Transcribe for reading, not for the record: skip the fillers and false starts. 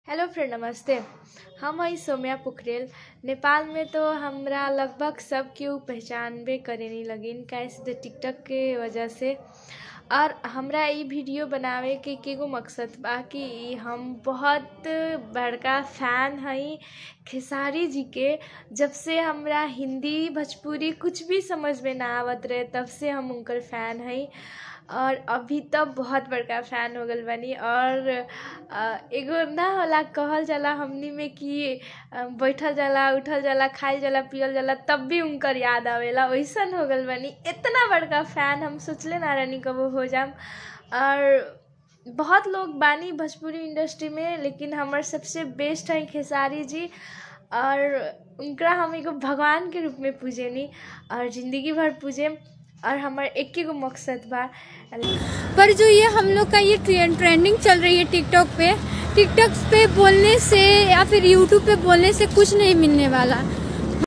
Hello friend, नमस्ते। हम हई सौम्या पोखरेल। नेपाल में तो हमरा लगभग सब केहू पहचानबे करेनी लगिन, कैसे तो टिकटॉक के वजह से। और हमरा ई वीडियो बनावे के एगो मकसद बा कि हम बहुत बड़का फ़ैन हई खेसारी जी के। जब से हमरा हिंदी भोजपुरी कुछ भी समझ में ना आवत रहे तब से हम उनकर फ़ैन हई, और अभी तब बहुत बड़का फ़ैन हो गल बानी। और एगो ना होला, कहल जाला हमनी में कि बैठल जाला, उठल जाला, खाइल जाला, पियल जाला, तब भी उनकर याद आवेला। वैसन हो गल बानी, इतना बड़का फ़ैन हम सोचले ना रहनी कबो हो जाम। और बहुत लोग बानी भोजपुरी इंडस्ट्री में, लेकिन हमर सबसे बेस्ट है खेसारी जी। और उनका हम एगो भगवान के रूप में पूजेनी और ज़िंदगी भर पूजेम। और हमार एक एगो मकसद बा। पर जो ये हम लोग का ये ट्रेंडिंग चल रही है टिकटॉक पे बोलने से या फिर यूट्यूब पे बोलने से कुछ नहीं मिलने वाला।